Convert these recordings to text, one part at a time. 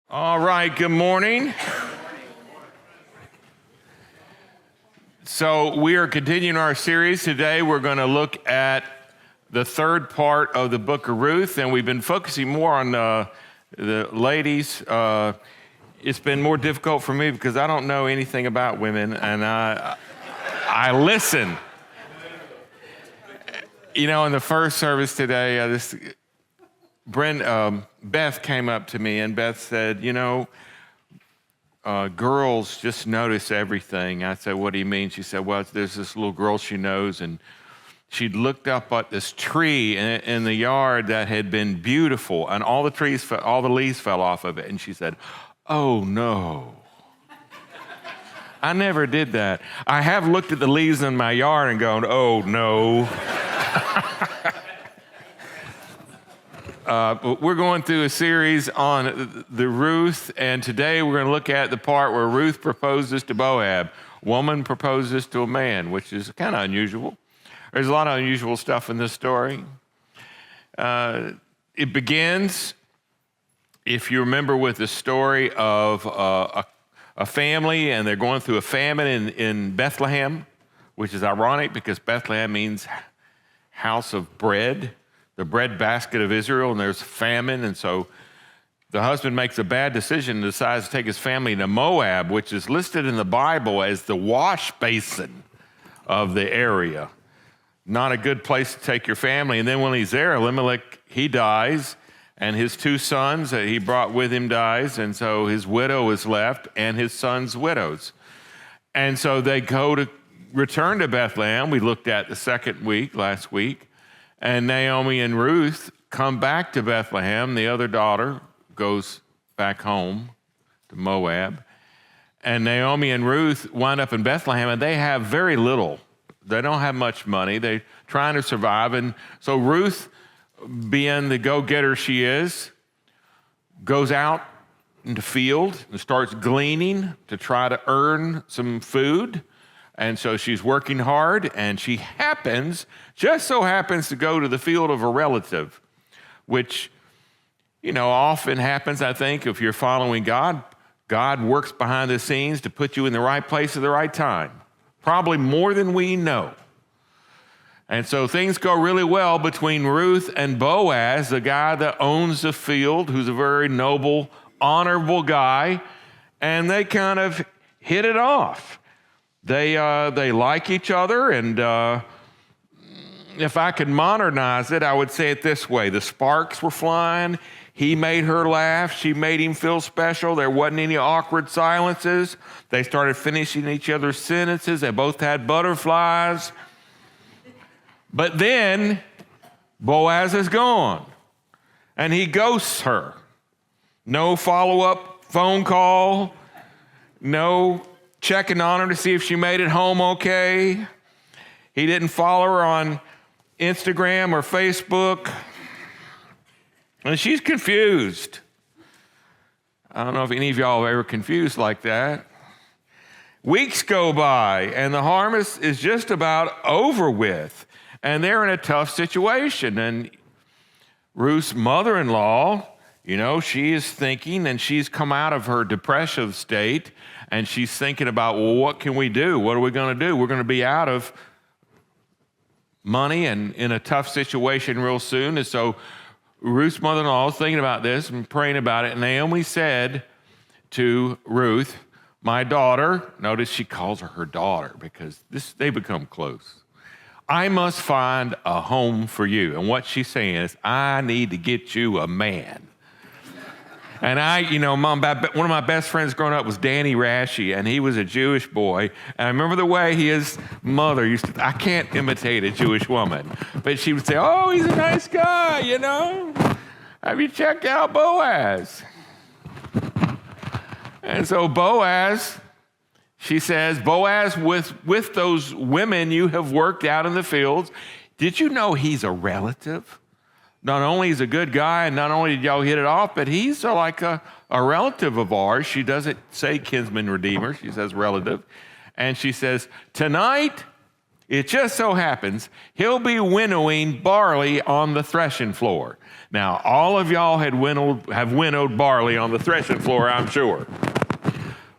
All right, good morning. So we are continuing our series. Today we're going to look at the third part of the book of Ruth, and we've been focusing more on the ladies. It's been more difficult for me because I don't know anything about women, and I listen. You know, in the first service today, Beth came up to me, and Beth said, girls just notice everything. I said, what do you mean? She said, well, there's this little girl she knows, and she'd looked up at this tree in the yard that had been beautiful, and all the leaves fell off of it. And she said, oh, no. I never did that. I have looked at the leaves in my yard and gone, oh, no. We're going through a series on the Ruth, and today we're going to look at the part where Ruth proposes to Boaz. Woman proposes to a man, which is kind of unusual. There's a lot of unusual stuff in this story. It begins, if you remember, with the story of a family, and they're going through a famine in Bethlehem, which is ironic because Bethlehem means house of bread, the bread basket of Israel, and there's famine. And so the husband makes a bad decision and decides to take his family to Moab, which is listed in the Bible as the wash basin of the area. Not a good place to take your family. And then when he's there, Elimelech, he dies, and his two sons that he brought with him dies, and so his widow is left and his sons' widows. And so they return to Bethlehem. We looked at the second week last week. And Naomi and Ruth come back to Bethlehem. The other daughter goes back home to Moab. And Naomi and Ruth wind up in Bethlehem, and they have very little. They don't have much money. They're trying to survive. And so Ruth, being the go-getter she is, goes out in the field and starts gleaning to try to earn some food. And so she's working hard, and she just so happens to go to the field of a relative, which, often happens, I think, if you're following God. God works behind the scenes to put you in the right place at the right time, probably more than we know. And so things go really well between Ruth and Boaz, the guy that owns the field, who's a very noble, honorable guy, and they kind of hit it off. They like each other, and if I could modernize it, I would say it this way. The sparks were flying. He made her laugh. She made him feel special. There wasn't any awkward silences. They started finishing each other's sentences. They both had butterflies. But then Boaz is gone, and he ghosts her. No follow-up phone call, no checking on her to see if she made it home okay. He didn't follow her on Instagram or Facebook. And she's confused. I don't know if any of y'all are ever confused like that. Weeks go by, and the harvest is just about over with. And they're in a tough situation. And Ruth's mother-in-law, she is thinking, and she's come out of her depressive state, and she's thinking about, well, what can we do? What are we going to do? We're going to be out of money and in a tough situation real soon. And so Ruth's mother-in-law is thinking about this and praying about it. And Naomi said to Ruth, my daughter, notice she calls her daughter because they become close. I must find a home for you. And what she's saying is, I need to get you a man. And one of my best friends growing up was Danny Rashi, and he was a Jewish boy. And I remember the way his mother I can't imitate a Jewish woman, but she would say, oh, he's a nice guy, Have you checked out Boaz? And so Boaz, she says, Boaz, with those women you have worked out in the fields, did you know he's a relative? Not only is he a good guy, and not only did y'all hit it off, but he's like a relative of ours. She doesn't say kinsman redeemer. She says relative. And she says, tonight It just so happens he'll be winnowing barley on the threshing floor. Now, all of y'all have winnowed barley on the threshing floor, I'm sure.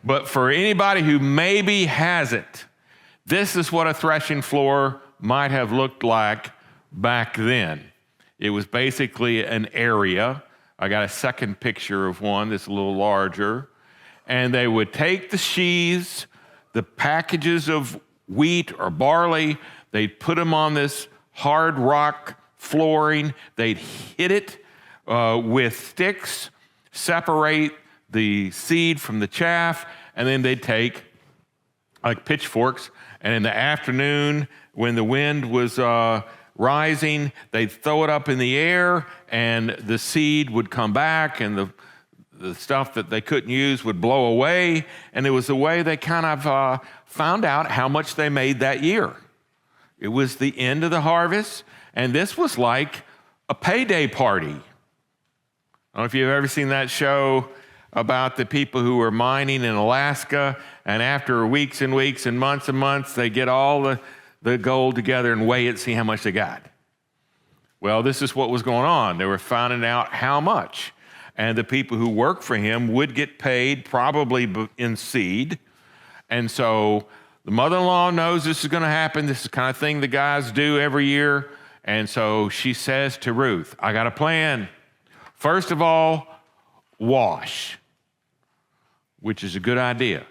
But for anybody who maybe hasn't, this is what a threshing floor might have looked like back then. It was basically an area. I got a second picture of one that's a little larger. And they would take the sheaves, the packages of wheat or barley, they'd put them on this hard rock flooring, they'd hit it with sticks, separate the seed from the chaff, and then they'd take like pitchforks, and in the afternoon when the wind was rising, they'd throw it up in the air, and the seed would come back, and the stuff that they couldn't use would blow away, and it was the way they kind of found out how much they made that year. It was the end of the harvest, and this was like a payday party. I don't know if you've ever seen that show about the people who were mining in Alaska, and after weeks and weeks and months, they get all the gold together and weigh it, see how much they got. Well, this is what was going on. They were finding out how much. And the people who worked for him would get paid probably in seed. And so the mother-in-law knows this is going to happen. This is the kind of thing the guys do every year. And so she says to Ruth, I got a plan. First of all, wash, which is a good idea.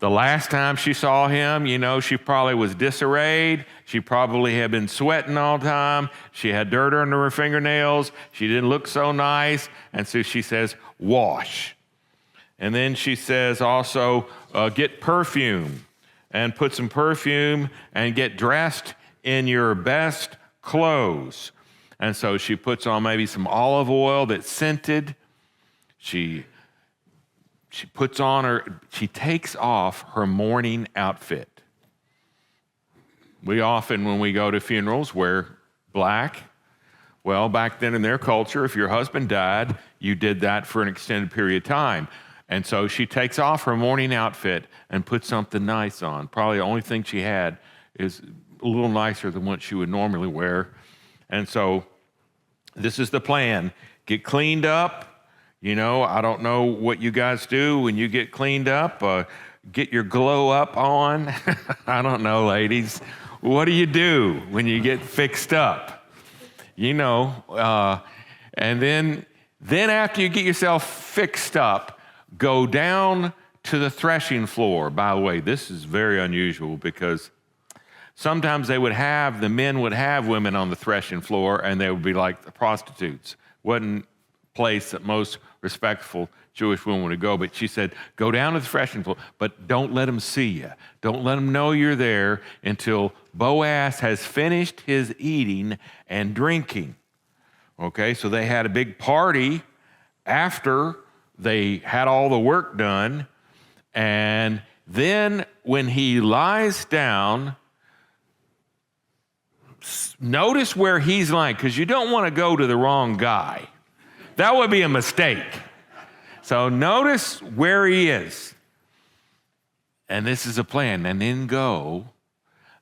The last time she saw him, she probably was disarrayed. She probably had been sweating all the time. She had dirt under her fingernails. She didn't look so nice. And so she says, wash. And then she says also, get perfume and put some perfume and get dressed in your best clothes. And so she puts on maybe some olive oil that's scented. She takes off her mourning outfit. We often, when we go to funerals, wear black. Well, back then in their culture, if your husband died, you did that for an extended period of time. And so she takes off her mourning outfit and puts something nice on. Probably the only thing she had is a little nicer than what she would normally wear. And so this is the plan. Get cleaned up. I don't know what you guys do when you get cleaned up. Get your glow up on. I don't know, ladies. What do you do when you get fixed up? And then after you get yourself fixed up, go down to the threshing floor. By the way, this is very unusual because sometimes the men would have women on the threshing floor, and they would be like the prostitutes. Wasn't place that most respectful Jewish women would go, but she said, go down to the threshing floor, but don't let them see you. Don't let them know you're there until Boaz has finished his eating and drinking. Okay, so they had a big party after they had all the work done, and then when he lies down, notice where he's lying, because you don't want to go to the wrong guy. That would be a mistake. So notice where he is. And this is a plan. And then go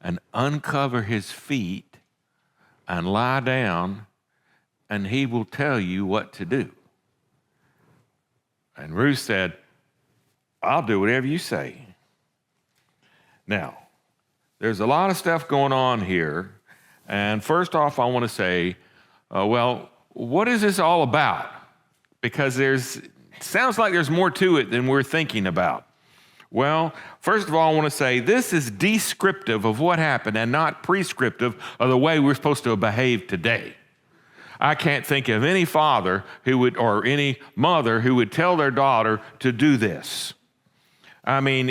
and uncover his feet and lie down, and he will tell you what to do. And Ruth said, I'll do whatever you say. Now, there's a lot of stuff going on here. And first off, I want to say, what is this all about? Because it sounds like there's more to it than we're thinking about. Well, first of all, I want to say this is descriptive of what happened and not prescriptive of the way we're supposed to behave today. I can't think of any father or any mother who would tell their daughter to do this. I mean,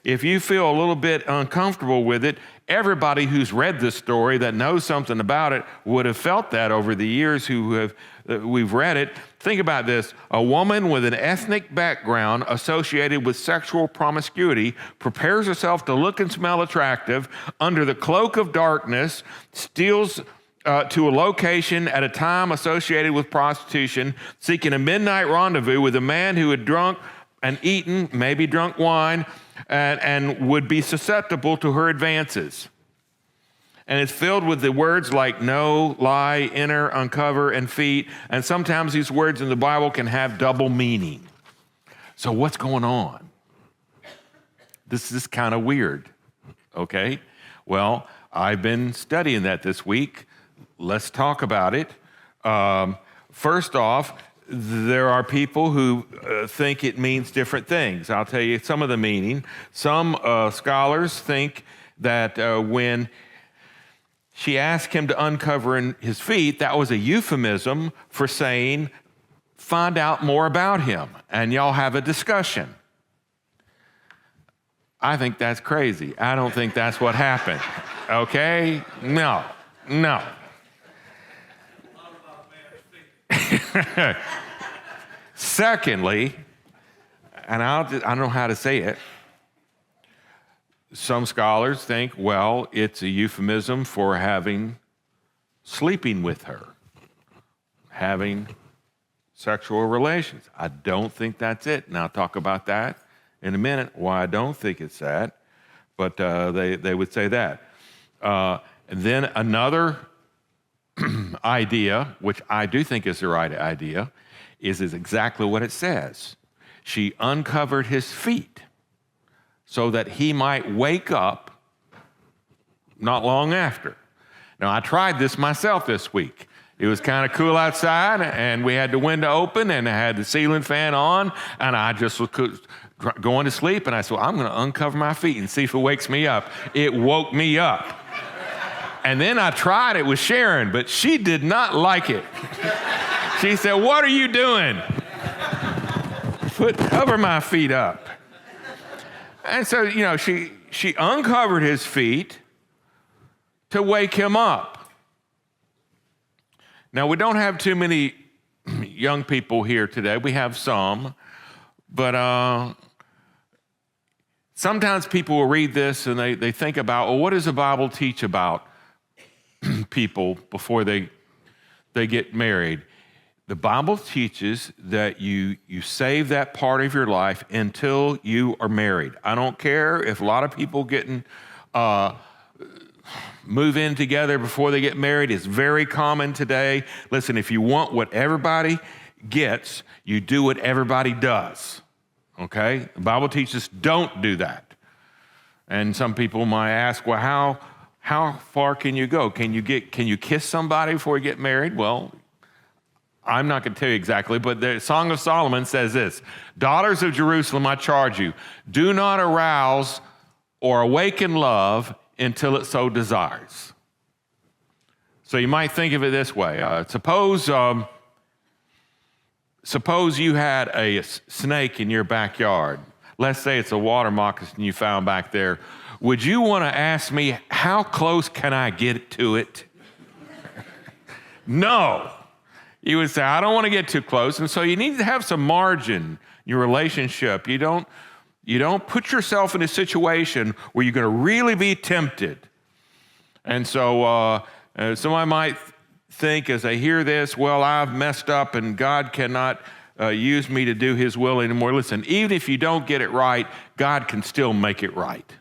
if you feel a little bit uncomfortable with it, everybody who's read this story that knows something about it would have felt that over the years we've read it. Think about this. A woman with an ethnic background associated with sexual promiscuity prepares herself to look and smell attractive under the cloak of darkness, steals to a location at a time associated with prostitution, seeking a midnight rendezvous with a man who had drunk and eaten, maybe drunk wine, and would be susceptible to her advances. And it's filled with the words like know, lie, enter, uncover, and feet. And sometimes these words in the Bible can have double meaning. So what's going on? This is kind of weird, okay? Well, I've been studying that this week. Let's talk about it. First off, there are people who think it means different things. I'll tell you some of the meaning. Some scholars think that when she asked him to uncover his feet, that was a euphemism for saying, find out more about him, and y'all have a discussion. I think that's crazy. I don't think that's what happened. Okay? No. Secondly, and I don't know how to say it, some scholars think, well, it's a euphemism for sleeping with her, having sexual relations. I don't think that's it. And I'll talk about that in a minute, why I don't think it's that. But they would say that. And then another idea, which I do think is the right idea, is exactly what it says. She uncovered his feet so that he might wake up not long after. Now, I tried this myself this week. It was kind of cool outside, and we had the window open, and I had the ceiling fan on, and I just was going to sleep, and I said, well, I'm going to uncover my feet and see if it wakes me up. It woke me up. And then I tried it with Sharon, but she did not like it. She said, what are you doing? Cover my feet up. And so, she uncovered his feet to wake him up. Now, we don't have too many young people here today. We have some. But sometimes people will read this and they think about, well, what does the Bible teach about people before they get married? The Bible teaches that you save that part of your life until you are married. I don't care if a lot of people move in together before they get married. It's very common today. Listen, if you want what everybody gets, you do what everybody does, okay? The Bible teaches don't do that. And some people might ask, well, how far can you go? Can you kiss somebody before you get married? Well, I'm not going to tell you exactly, but the Song of Solomon says this: daughters of Jerusalem, I charge you, do not arouse or awaken love until it so desires. So you might think of it this way. Suppose you had a snake in your backyard. Let's say it's a water moccasin you found back there. Would you want to ask me, how close can I get to it? No. You would say, I don't want to get too close. And so you need to have some margin in your relationship. You don't put yourself in a situation where you're going to really be tempted. And so somebody might think as they hear this, well, I've messed up and God cannot use me to do his will anymore. Listen, even if you don't get it right, God can still make it right.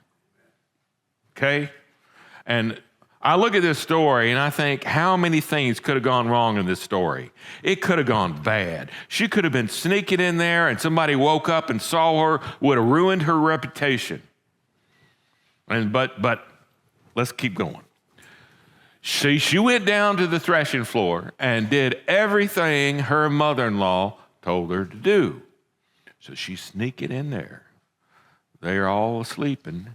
Okay? And I look at this story and I think, how many things could have gone wrong in this story? It could have gone bad. She could have been sneaking in there and somebody woke up and saw her, would have ruined her reputation. But let's keep going. She went down to the threshing floor and did everything her mother-in-law told her to do. So she's sneaking in there. They're all sleeping.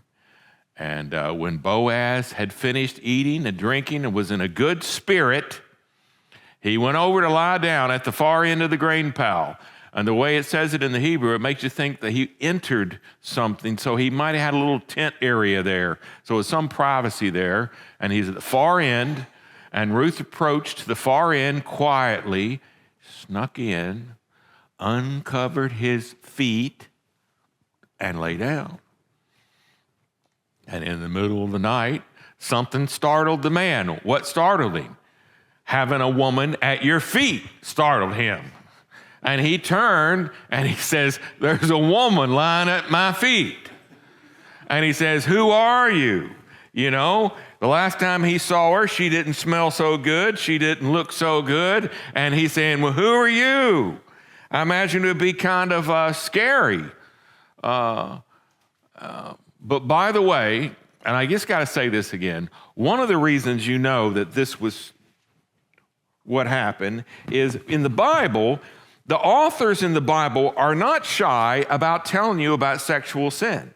And when Boaz had finished eating and drinking and was in a good spirit, he went over to lie down at the far end of the grain pile. And the way it says it in the Hebrew, it makes you think that he entered something. So he might have had a little tent area there. So there's some privacy there. And he's at the far end. And Ruth approached the far end quietly, snuck in, uncovered his feet, and lay down. And in the middle of the night, something startled the man. What startled him? Having a woman at your feet startled him. And he turned and he says, there's a woman lying at my feet. And he says, who are you? You know, the last time he saw her, she didn't smell so good. She didn't look so good. And he's saying, well, who are you? I imagine it would be kind of scary. But by the way, and I just got to say this again, one of the reasons you know that this was what happened is in the Bible, the authors in the Bible are not shy about telling you about sexual sin.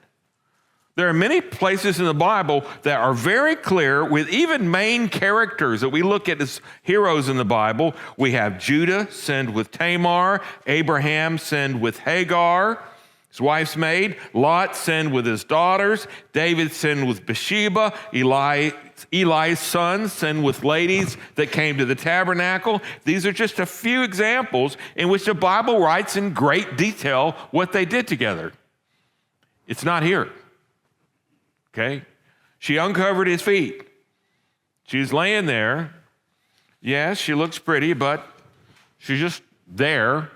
There are many places in the Bible that are very clear with even main characters that we look at as heroes in the Bible. We have Judah sinned with Tamar, Abraham sinned with Hagar, his wife's maid, Lot sinned with his daughters, David sinned with Bathsheba, Eli's sons sinned with ladies that came to the tabernacle. These are just a few examples in which the Bible writes in great detail what they did together. It's not here. Okay? She uncovered his feet. She's laying there. Yes, she looks pretty, but she's just there.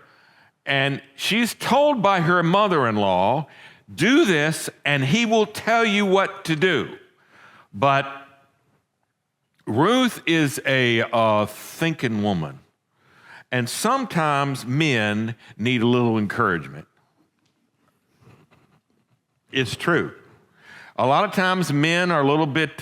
And she's told by her mother-in-law, do this and he will tell you what to do. But Ruth is a thinking woman. And sometimes men need a little encouragement. It's true. A lot of times men are a little bit,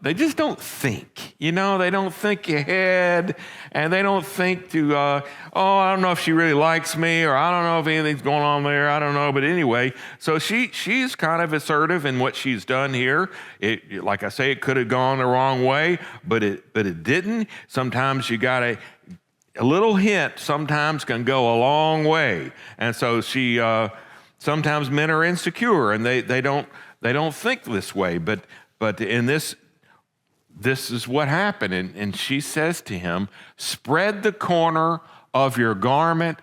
they just don't think. You know, they don't think ahead, and they don't think to, I don't know if she really likes me, or I don't know if anything's going on there, I don't know. But anyway, so she's kind of assertive in what she's done here. Like I say, it could have gone the wrong way, but it didn't. Sometimes you got a little hint sometimes can go a long way. And so she... Sometimes men are insecure and they don't think this way, but in this is what happened. And she says to him, spread the corner of your garment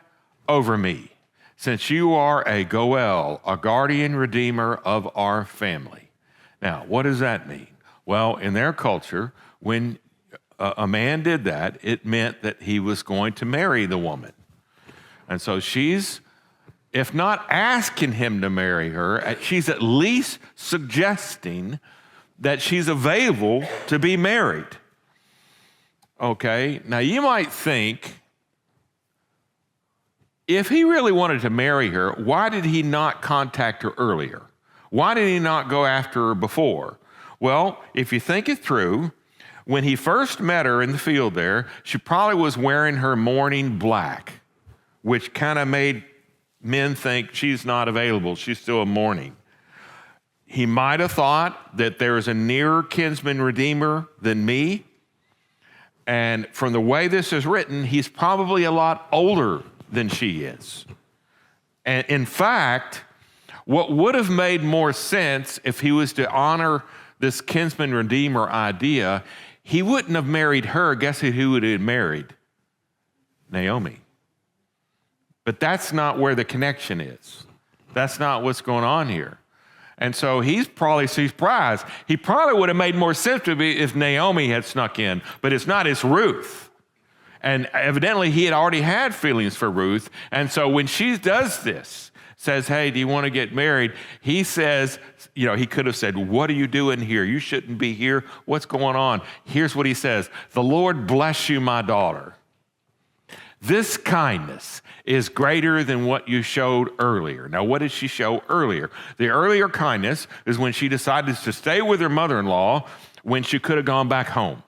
over me, since you are a Goel, a guardian redeemer of our family. Now, what does that mean? Well, in their culture, when a man did that, it meant that he was going to marry the woman. And so she's, if not asking him to marry her, she's at least suggesting that she's available to be married. Okay, now you might think, if he really wanted to marry her, why did he not contact her earlier? Why did he not go after her before? Well, if you think it through, when he first met her in the field there, she probably was wearing her mourning black, which kind of made men think she's not available. She's still a mourning. He might have thought that there is a nearer kinsman redeemer than me. And from the way this is written, he's probably a lot older than she is. And in fact, what would have made more sense if he was to honor this kinsman redeemer idea, he wouldn't have married her. Guess who would have married? Naomi. But that's not where the connection is. That's not what's going on here. And so he's probably surprised. He probably would have made more sense to me if Naomi had snuck in, but it's not, it's Ruth. And evidently he had already had feelings for Ruth. And so when she does this, says, hey, do you want to get married? He says, you know, he could have said, what are you doing here? You shouldn't be here. What's going on? Here's what he says. The Lord bless you, my daughter. This kindness is greater than what you showed earlier. Now, what did she show earlier? The earlier kindness is when she decided to stay with her mother-in-law when she could have gone back home.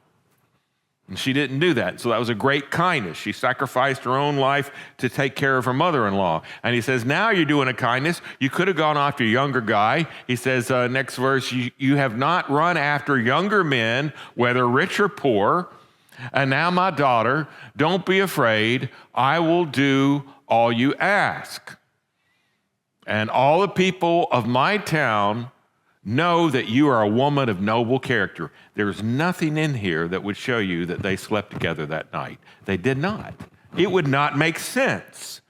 And she didn't do that. So that was a great kindness. She sacrificed her own life to take care of her mother-in-law. And he says, now you're doing a kindness. You could have gone after a younger guy. He says, next verse, you have not run after younger men, whether rich or poor. And now, my daughter, don't be afraid. I will do all you ask. And all the people of my town know that you are a woman of noble character. There's nothing in here that would show you that they slept together that night. They did not. It would not make sense.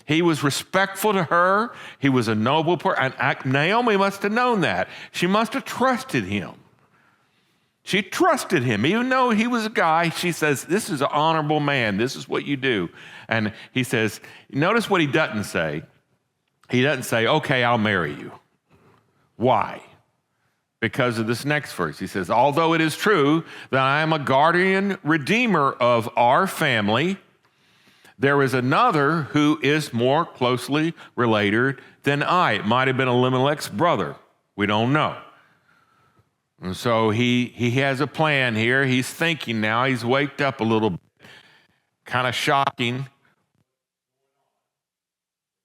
He was respectful to her. He was a noble person. And Naomi must have known that. She must have trusted him. She trusted him. Even though he was a guy, she says, this is an honorable man. This is what you do. And he says, notice what he doesn't say. He doesn't say, okay, I'll marry you. Why? because of this next verse. He says, although it is true that I am a guardian redeemer of our family, there is another who is more closely related than I. It might have been Elimelech's brother. We don't know. And so he has a plan here. He's thinking now. He's waked up a little bit. Kind of shocking.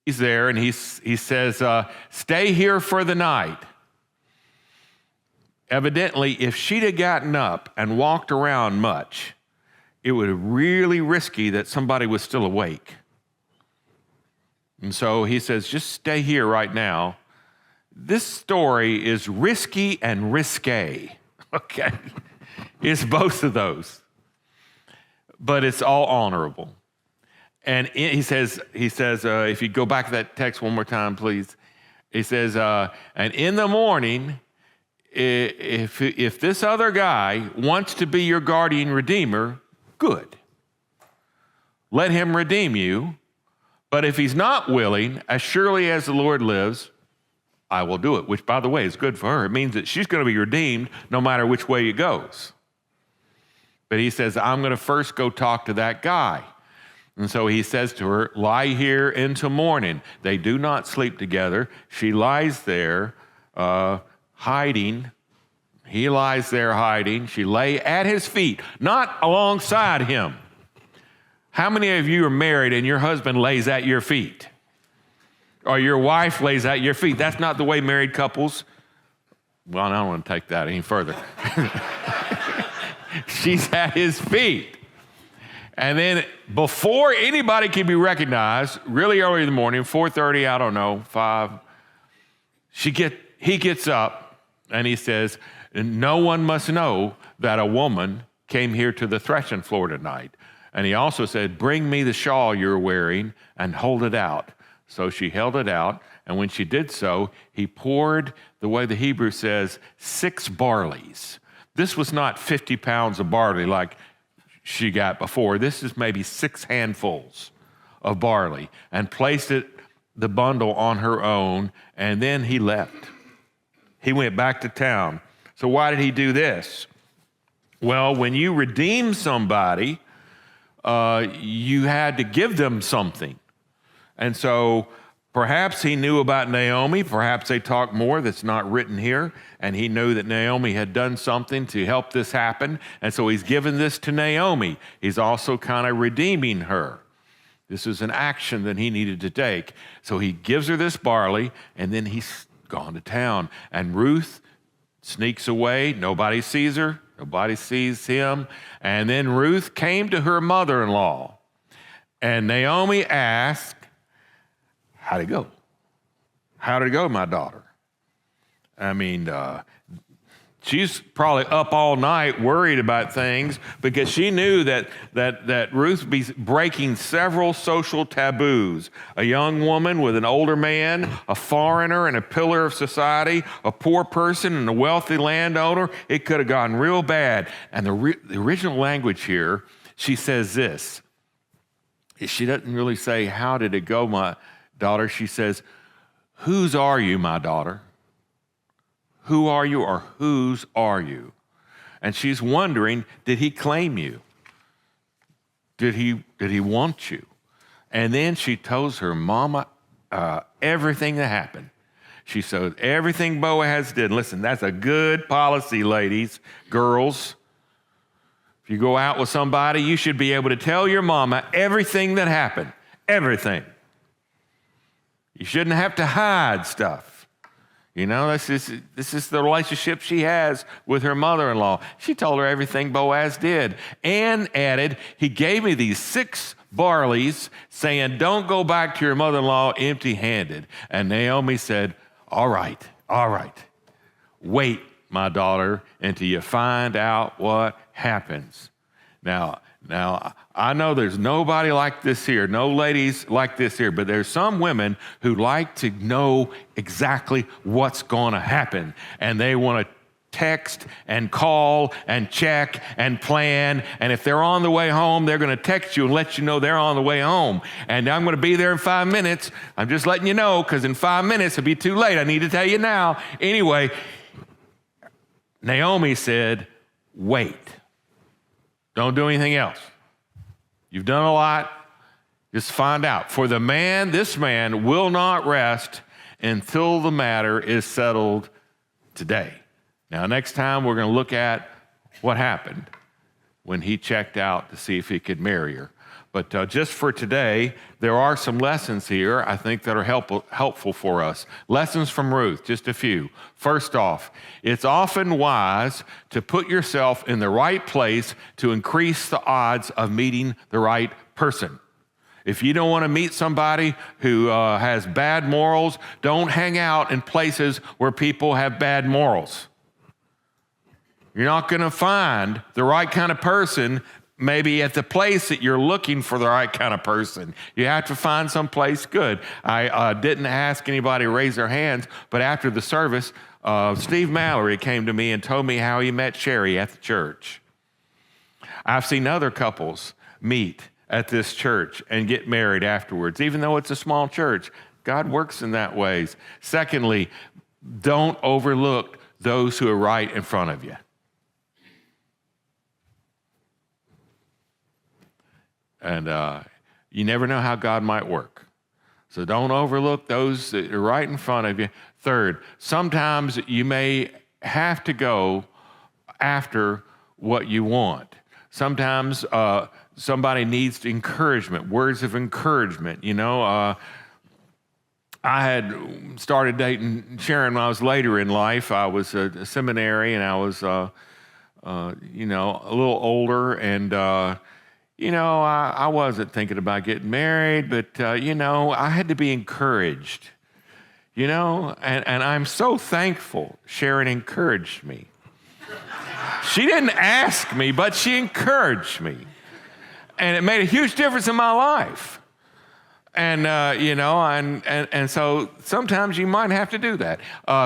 He's there, and he says, stay here for the night. Evidently, if she'd have gotten up and walked around much, it would have really risky that somebody was still awake. And so he says, just stay here right now. This story is risky and risque, okay? It's both of those, but it's all honorable. And he says, if you go back to that text one more time, please. He says, and in the morning, if this other guy wants to be your guardian redeemer, good. Let him redeem you. But if he's not willing, as surely as the Lord lives, I will do it, which, by the way, is good for her. It means that she's going to be redeemed no matter which way it goes. But he says, I'm going to first go talk to that guy. And so he says to her, lie here until morning. They do not sleep together. She lies there hiding. He lies there hiding. She lay at his feet, not alongside him. How many of you are married and your husband lays at your feet? Or your wife lays at your feet? That's not the way married couples. Well, I don't want to take that any further. She's at his feet. And then before anybody can be recognized, really early in the morning, 4:30, I don't know, 5, he gets up and he says, no one must know that a woman came here to the threshing floor tonight. And he also said, bring me the shawl you're wearing and hold it out. So she held it out, and when she did so, he poured, the way the Hebrew says, 6 barleys. This was not 50 pounds of barley like she got before. This is maybe 6 handfuls of barley, and placed the bundle on her own, and then he left. He went back to town. So why did he do this? Well, when you redeem somebody, you had to give them something. And so perhaps he knew about Naomi. Perhaps they talked more that's not written here. And he knew that Naomi had done something to help this happen. And so he's given this to Naomi. He's also kind of redeeming her. This is an action that he needed to take. So he gives her this barley, and then he's gone to town. And Ruth sneaks away. Nobody sees her. Nobody sees him. And then Ruth came to her mother-in-law. And Naomi asked, how'd it go? How did it go, my daughter? I mean, she's probably up all night worried about things because she knew that Ruth would be breaking several social taboos. A young woman with an older man, a foreigner and a pillar of society, a poor person and a wealthy landowner. It could have gotten real bad. And the original language here, she says this. She doesn't really say, how did it go, my daughter? She says, whose are you, my daughter? Who are you, or whose are you? And she's wondering, did he claim you? Did he want you? And then she tells her mama everything that happened. She said, everything Boaz did. Listen, that's a good policy, ladies, girls. If you go out with somebody, you should be able to tell your mama everything that happened. Everything. You shouldn't have to hide stuff. You know, this is the relationship she has with her mother-in-law. She told her everything Boaz did and added, he gave me these 6 barleys saying, don't go back to your mother-in-law empty-handed. And Naomi said, all right. Wait, my daughter, until you find out what happens. Now, I know there's nobody like this here, no ladies like this here, but there's some women who like to know exactly what's going to happen, and they want to text and call and check and plan, and if they're on the way home, they're going to text you and let you know they're on the way home. And I'm going to be there in 5 minutes. I'm just letting you know, because in 5 minutes it'll be too late. I need to tell you now. Anyway, Naomi said, wait. Don't do anything else. You've done a lot. Just find out. For this man will not rest until the matter is settled today. Now, next time we're going to look at what happened when he checked out to see if he could marry her. But just for today, there are some lessons here I think that are helpful for us. Lessons from Ruth, just a few. First off, it's often wise to put yourself in the right place to increase the odds of meeting the right person. If you don't want to meet somebody who has bad morals, don't hang out in places where people have bad morals. You're not going to find the right kind of person maybe at the place that you're looking for the right kind of person. You have to find someplace good. I didn't ask anybody to raise their hands, but after the service, Steve Mallory came to me and told me how he met Sherry at the church. I've seen other couples meet at this church and get married afterwards, even though it's a small church. God works in that ways. Secondly, don't overlook those who are right in front of you. And you never know how God might work. So don't overlook those that are right in front of you. Third, sometimes you may have to go after what you want. Sometimes somebody needs encouragement, words of encouragement. You know, I had started dating Sharon when I was later in life. I was a seminary, and I was, a little older, and I wasn't thinking about getting married, but, I had to be encouraged, and I'm so thankful Sharon encouraged me. She didn't ask me, but she encouraged me, and it made a huge difference in my life. And, and so sometimes you might have to do that.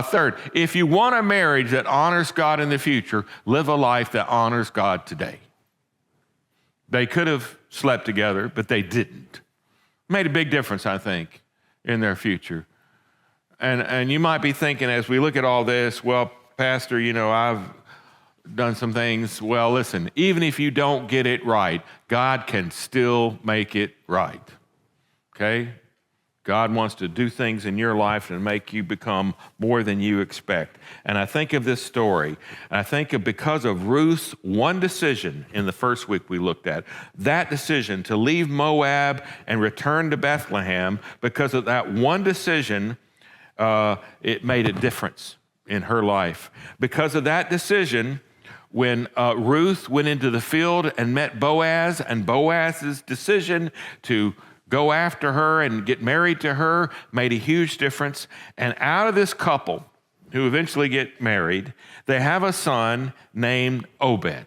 Third, if you want a marriage that honors God in the future, live a life that honors God today. They could have slept together, but they didn't. Made a big difference, I think, in their future. And you might be thinking, as we look at all this, well, Pastor, I've done some things. Well, listen, even if you don't get it right, God can still make it right. Okay? God wants to do things in your life and make you become more than you expect. And I think of this story, and I think of because of Ruth's one decision in the first week we looked at, that decision to leave Moab and return to Bethlehem, because of that one decision, it made a difference in her life. Because of that decision, when Ruth went into the field and met Boaz, and Boaz's decision to go after her and get married to her made a huge difference. And out of this couple, who eventually get married, they have a son named Obed.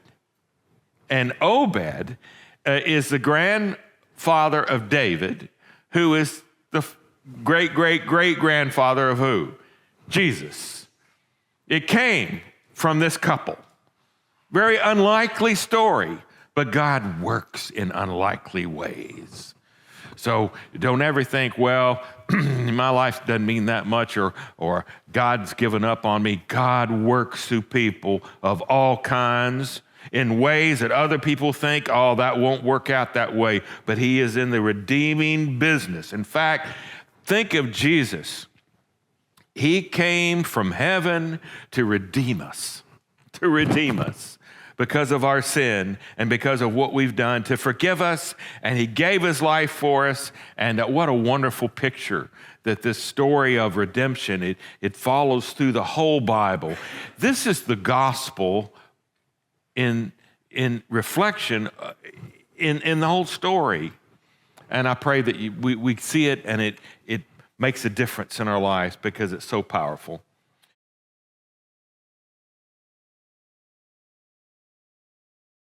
And Obed is the grandfather of David, who is the great-great-great-grandfather of who? Jesus. It came from this couple. Very unlikely story, but God works in unlikely ways. So don't ever think, well, my life doesn't mean that much, or God's given up on me. God works through people of all kinds in ways that other people think, oh, that won't work out that way. But he is in the redeeming business. In fact, think of Jesus. He came from heaven to redeem us, because of our sin and because of what we've done, to forgive us, and he gave his life for us. And what a wonderful picture that this story of redemption, it follows through the whole Bible. This is the gospel in reflection in the whole story. And I pray that we see it, and it makes a difference in our lives because it's so powerful.